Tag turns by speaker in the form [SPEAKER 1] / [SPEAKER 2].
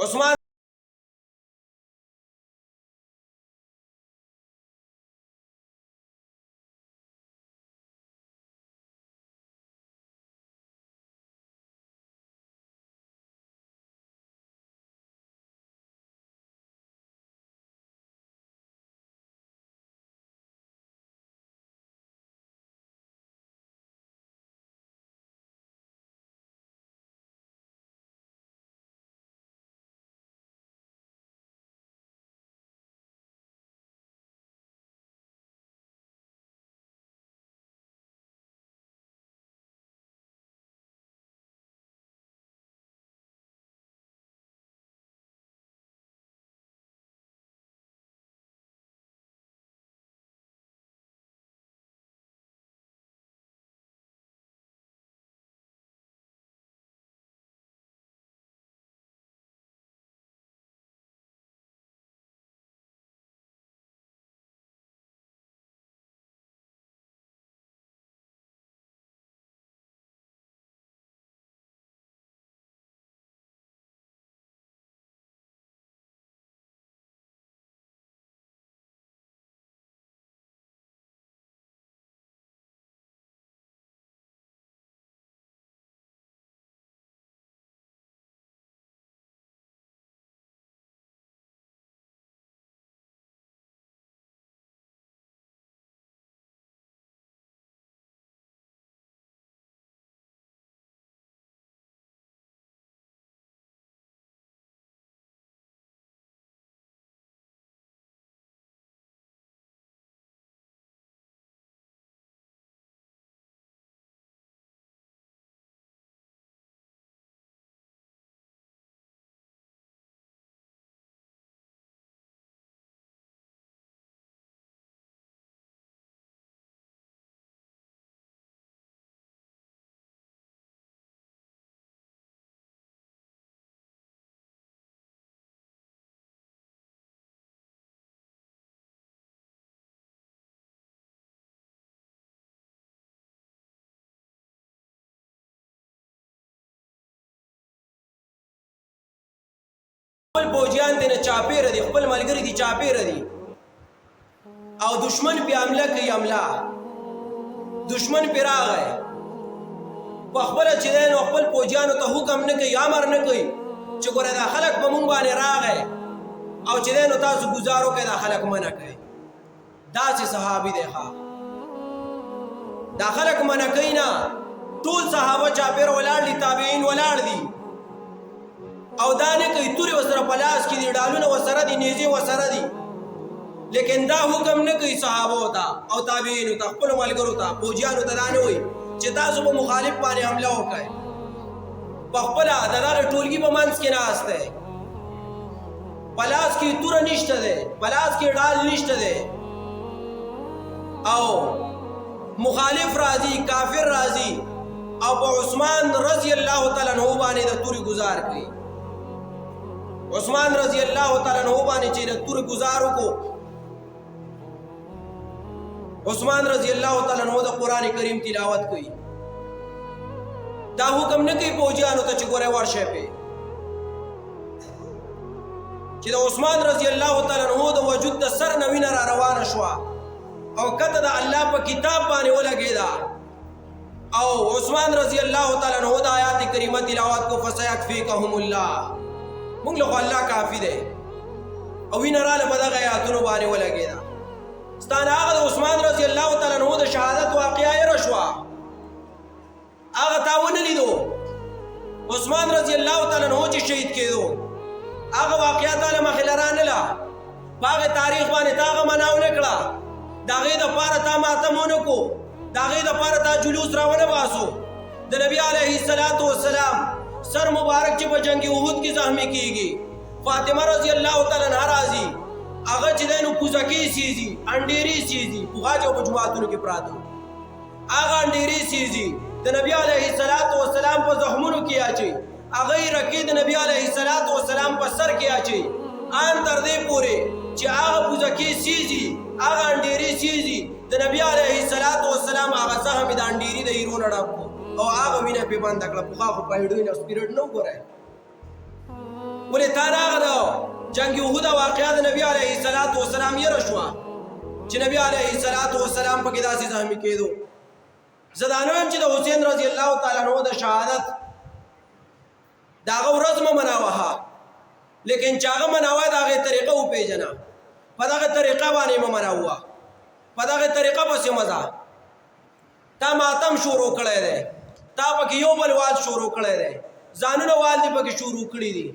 [SPEAKER 1] عثمان خپل فوجیان دې نه چاپېره دي، خپل ملګري دي چاپېره دي او دشمن پې حمله کوي. دشمن پې راغی په خپله چې دی نو خپل فوجیانو ته حکم نه کوي، امر نه کوي چې ګوره دا خلک په مونږ باندې راغی او چې دی نو تاسو ګزار وکړئ، دا خلک منع کوي. داسې صحابي دی ښه، دا خلک منع کوي نه. ټول صحابه چاپېره ولاړ دي، تابعین ولاړ دي او دا نه کوي. تورې ورسره په لاس کې دي، ډالونه ورسره دي، نیزې ورسره دي، لیکن دا حکم نه کوي صحابو ته او تابعینو ته، خپلو ملګرو ته، فوجیانو ته دا نه وایي چې تاسو په مخالف باندې حمله وکړئ. په خپله د دغه ټولګي په منځ کې ناست دی، په لاس کې توره نشته دی، په لاس کې ډال نشته دی او مخالف راځي، کافر راځي او په عثمان رضی الله تعالی عنہ باندې د تورې گزار کوي. عثمان رضی الله تعالی عنہ باندې چې د تورې گزار وکړو، عثمان رضی الله تعالی عنہ د قرآن کریم تلاوت کوي. دا حکم نه کوي فوجیانو ته چې ګوره ورشئ پې، چې د عثمان رضی الله تعالی عنہ د وجود د سر نه وینه را روانه شوه او کته د الله په کتاب باندې ولګېده او عثمان رضی الله تعالی عنہ د آیات کریمه تلاوت کو فسیکفیکهم الله، موږ له الله کافی دی او وینه راله په دغه آیاتونو باندې ولګېده. ستانه هغه د عثمان رضی الله تعالی عنہ د شهادت واقعه یې رشوه، هغه تا ونه لیدو. عثمان رضی الله تعالی عنہ چې شهید کېدو هغه واقعه تعالی مخې لرانله، په هغې تاریخ باندې تا هغه مناو نه کړه، د هغې دپاره تا ماتم ونه کو، د هغې دپاره تا جلوس راونه باسو. د نبي علیه السلام سر مبارک چې په جنگ احد کې زخمی کېږي، فاطمه رضی الله تعالی عنها راځي، هغه چې دی نو پوزکې سیزي، انډېرې سیزي، پوغا چې په جوماتونو کې پراته هغه انډېرې سیزي د نبي علیه السلام په زخمونو کې اچوي، هغه یې رکې د نبي علیه السلام په سر کې اچوي، ان تر دې پورې چې هغه پوزکې سیزي، هغه انډېرې سیزي، د نبي علیه السلام هغه زخم د انډېرې د ایرو نه ډک او هغه وینه پې بنده کړه. پخوا خو په هډوی نه سپیرټ نه وګورئ، ولې تا راغه د جنگ احد واقعه د نبی علیه الصلاۃ والسلام یې رشوا چې نبی علیه الصلاۃ والسلام په کې داسې زخمی کېدو. زه دا نه وایم چې د حسین رضی الله تعالی عنہ د شهادت د هغه ورځ مه مناوه، لیکن چې هغه مناوه د هغې طریقه وپېژنه، په دغه طریقه باندې مه مناوه، په دغه طریقه پسې مه ځه. تا ماتم شروع کړی دی، تا پکې یو بل وال شروع کړی دی، ځانونه وال دې پکې شروع کړي دي.